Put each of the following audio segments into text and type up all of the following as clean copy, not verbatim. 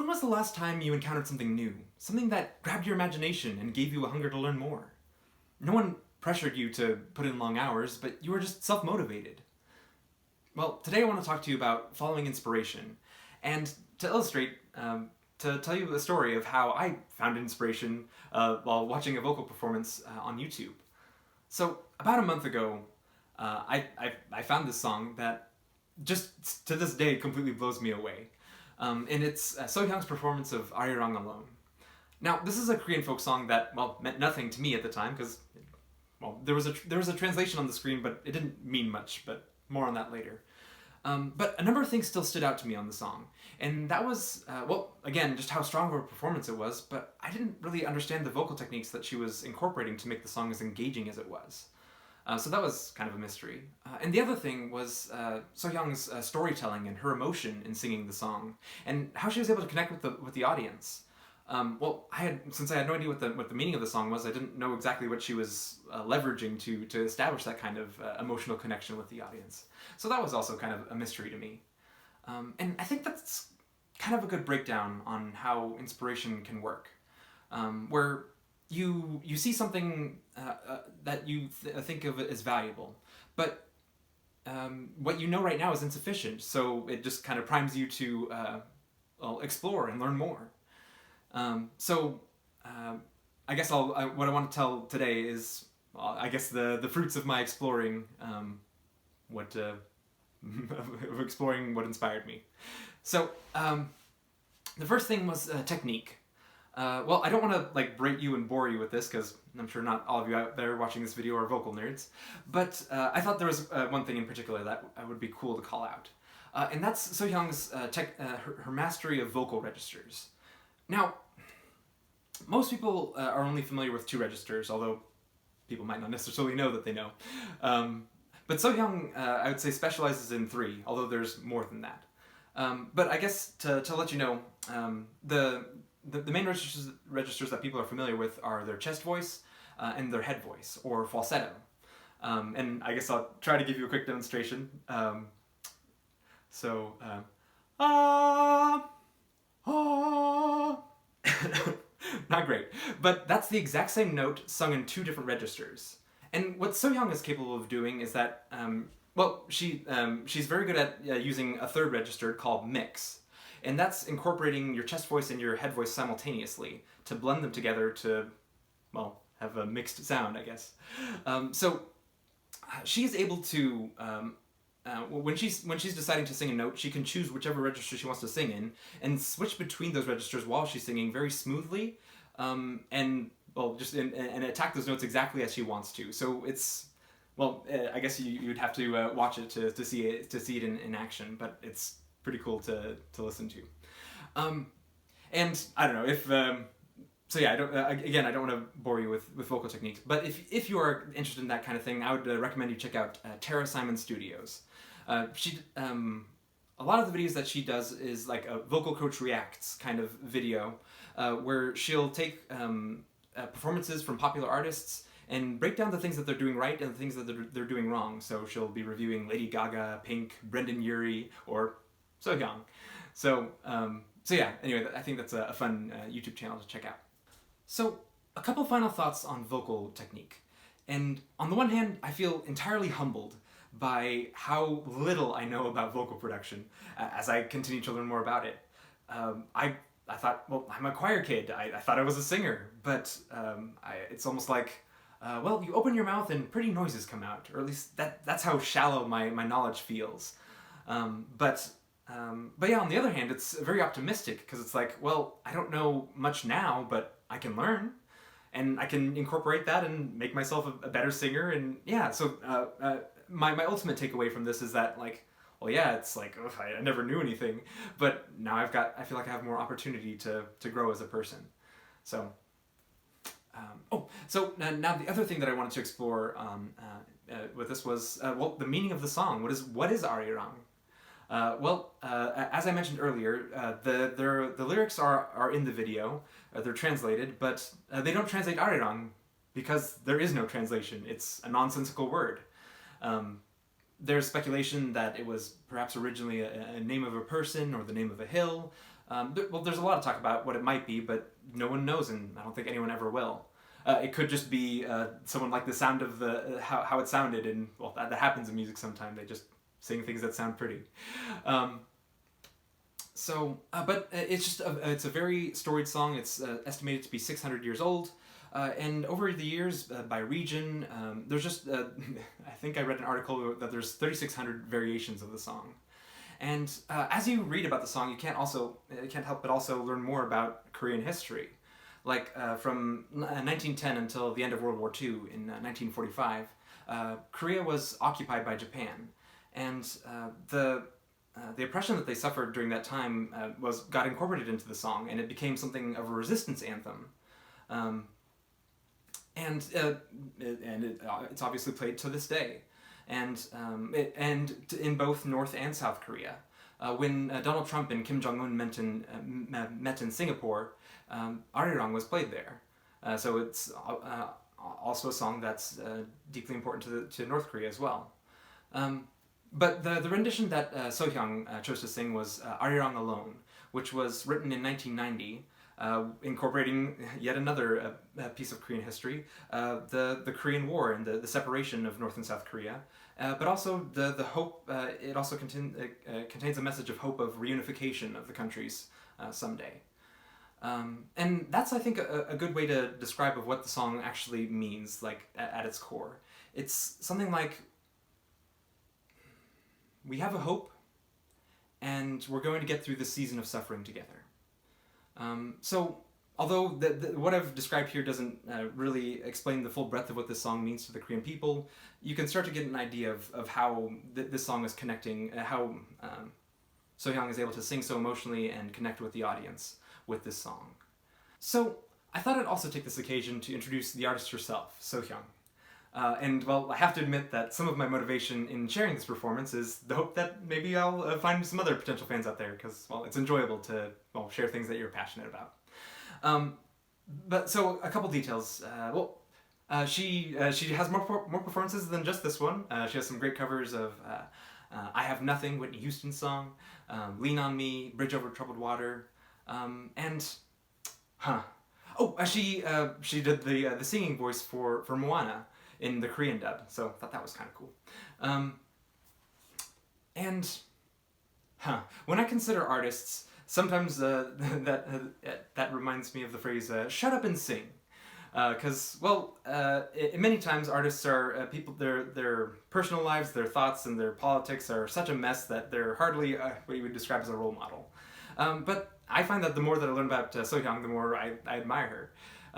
When was the last time you encountered something new? Something that grabbed your imagination and gave you a hunger to learn more? No one pressured you to put in long hours, but you were just self-motivated. Well, today I want to talk to you about following inspiration, and to illustrate, to tell you the story of how I found inspiration while watching a vocal performance on YouTube. So, about a month ago, I found this song that just to this day completely blows me away. And it's So Hyang's performance of Arirang Alone. Now, this is a Korean folk song that, well, meant nothing to me at the time because, well, there was a translation on the screen, but it didn't mean much, but more on that later. But a number of things still stood out to me on the song. And that was, well, again, just how strong of a performance it was, but I didn't really understand the vocal techniques that she was incorporating to make the song as engaging as it was. So that was kind of a mystery. And the other thing was So Hyang's storytelling and her emotion in singing the song, and how she was able to connect with the audience. Well, since I had no idea what the meaning of the song was, I didn't know exactly what she was leveraging to establish that kind of emotional connection with the audience. So that was also kind of a mystery to me. And I think that's kind of a good breakdown on how inspiration can work, where you see something that you think of as valuable, but what you know right now is insufficient, so it just kind of primes you to explore and learn more. I guess what I want to tell today is, I guess the fruits of my exploring, exploring what inspired me. So the first thing was technique. Well, I don't want to berate you and bore you with this because I'm sure not all of you out there watching this video are vocal nerds, but I thought there was one thing in particular that would be cool to call out, and that's So Hyang's her mastery of vocal registers. Now, most people are only familiar with 2 registers, although people might not necessarily know that they know. But So Hyang, I would say, specializes in 3, although there's more than that. But I guess to let you know, the main registers that people are familiar with are their chest voice and their head voice, or falsetto. And I guess I'll try to give you a quick demonstration. Not great, but that's the exact same note sung in 2 different registers. And what So Hyang is capable of doing is that, well, she's very good at using a 3rd register called mix. And that's incorporating your chest voice and your head voice simultaneously to blend them together to, well, have a mixed sound, I guess. She's able to, when she's deciding to sing a note, she can choose whichever register she wants to sing in and switch between those registers while she's singing very smoothly, and attack those notes exactly as she wants to. So it's, well, I guess you'd have to watch it to see it in action, but it's pretty cool to listen to. And I don't know if so yeah, I don't want to bore you with vocal techniques, but if you are interested in that kind of thing, I would recommend you check out Tara Simon Studios. A lot of the videos that she does is like a vocal coach reacts kind of video, where she'll take performances from popular artists and break down the things that they're doing right and the things that they're doing wrong. So she'll be reviewing Lady Gaga, Pink, Brendan Urie, or So Hyang. So yeah, anyway, I think that's a fun YouTube channel to check out. So, a couple final thoughts on vocal technique. And on the one hand, I feel entirely humbled by how little I know about vocal production as I continue to learn more about it. I thought, well, I'm a choir kid. I thought I was a singer, but it's almost like, well, you open your mouth and pretty noises come out, or at least that's how shallow my knowledge feels. But yeah, on the other hand, it's very optimistic because it's like, well, I don't know much now, but I can learn, and I can incorporate that and make myself a better singer. And yeah, so my ultimate takeaway from this is that, like, well, yeah, it's like, ugh, I never knew anything, but now I feel like I have more opportunity to grow as a person. So, now the other thing that I wanted to explore with this was, well, the meaning of the song. What is Arirang? As I mentioned earlier, the lyrics are in the video, they're translated, but they don't translate Arirang because there is no translation. It's a nonsensical word. There's speculation that it was perhaps originally a name of a person or the name of a hill, Well, there's a lot of talk about what it might be, but no one knows, and I don't think anyone ever will. It could just be someone liked the sound of how it sounded, and well, that happens in music sometimes. They just sing things that sound pretty. But it's a very storied song. It's estimated to be 600 years old. And over the years, by region, there's just, I think I read an article that there's 3,600 variations of the song. And as you read about the song, you can't help but also learn more about Korean history. Like from 1910 until the end of World War II in 1945, Korea was occupied by Japan. And the oppression that they suffered during that time got incorporated into the song, and it became something of a resistance anthem. It's obviously played to this day, and in both North and South Korea. When Donald Trump and Kim Jong-un met in Singapore, Arirang was played there. So it's also a song that's deeply important to North Korea as well. But the rendition that So Hyang chose to sing was Arirang Alone, which was written in 1990, incorporating yet another piece of Korean history, the Korean War and the separation of North and South Korea, but also the hope. It also contains a message of hope of reunification of the countries someday. And that's, I think, a good way to describe of what the song actually means, like at its core. It's something like, we have a hope, and we're going to get through this season of suffering together. So, although what I've described here doesn't really explain the full breadth of what this song means to the Korean people, you can start to get an idea of how this song is connecting, how So Hyang is able to sing so emotionally and connect with the audience with this song. So, I thought I'd also take this occasion to introduce the artist herself, So Hyang. And, well, I have to admit that some of my motivation in sharing this performance is the hope that maybe I'll find some other potential fans out there, because, well, it's enjoyable to, well, share things that you're passionate about. But, so, a couple details. She has more performances than just this one. She has some great covers of I Have Nothing, Whitney Houston's song, Lean on Me, Bridge Over Troubled Water, she did the singing voice for Moana in the Korean dub, so I thought that was kind of cool. When I consider artists, sometimes that reminds me of the phrase "shut up and sing," because many times artists are people. Their personal lives, their thoughts, and their politics are such a mess that they're hardly what you would describe as a role model. But I find that the more that I learn about So Hyang, the more I admire her.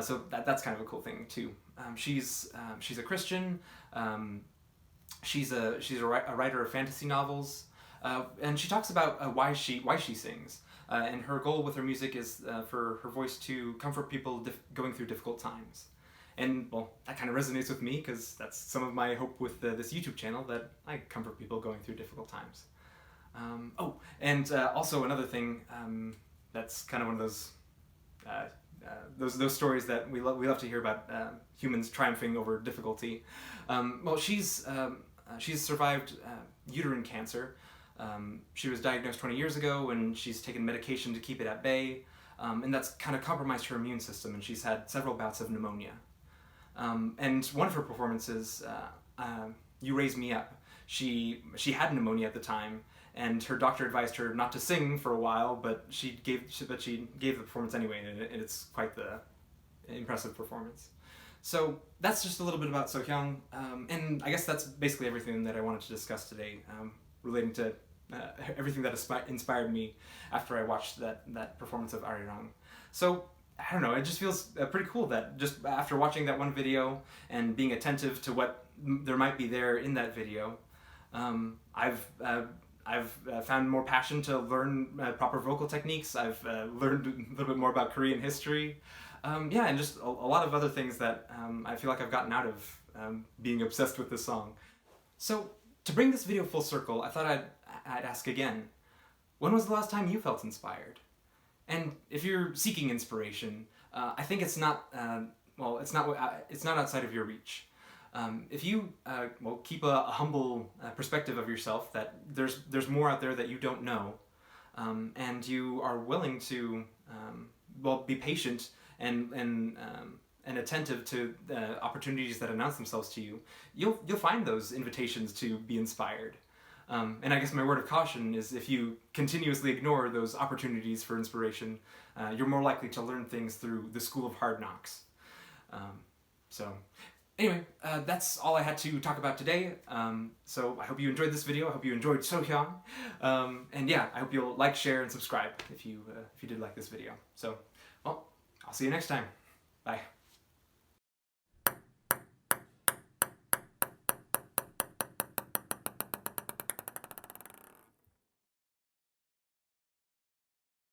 So that's kind of a cool thing too. She's a Christian. She's a writer of fantasy novels, and she talks about why she sings. And her goal with her music is for her voice to comfort people going through difficult times. And, well, that kind of resonates with me, because that's some of my hope with this YouTube channel, that I comfort people going through difficult times. Also another thing that's kind of one of those stories that we love to hear about, humans triumphing over difficulty. She's survived uterine cancer. She was diagnosed 20 years ago, and she's taken medication to keep it at bay, and that's kind of compromised her immune system, and she's had several bouts of pneumonia. And one of her performances, You Raise Me Up, she had pneumonia at the time, and her doctor advised her not to sing for a while, but she gave the performance anyway, and it's quite the impressive performance. So that's just a little bit about So Hyang, and I guess that's basically everything that I wanted to discuss today, relating to everything that inspired me after I watched that performance of Arirang. So, I don't know, it just feels pretty cool that just after watching that one video and being attentive to what there might be there in that video, I've found more passion to learn proper vocal techniques. I've learned a little bit more about Korean history. And just a lot of other things that I feel like I've gotten out of being obsessed with this song. So, to bring this video full circle, I thought I'd ask again, when was the last time you felt inspired? And if you're seeking inspiration, I think it's not outside of your reach. If you keep a humble perspective of yourself, that there's more out there that you don't know, and you are willing to, be patient and attentive to opportunities that announce themselves to you, you'll find those invitations to be inspired. And I guess my word of caution is if you continuously ignore those opportunities for inspiration, you're more likely to learn things through the school of hard knocks. So anyway, that's all I had to talk about today. So I hope you enjoyed this video. I hope you enjoyed So Hyang. And yeah, I hope you'll like, share, and subscribe if you did like this video. So, well, I'll see you next time. Bye.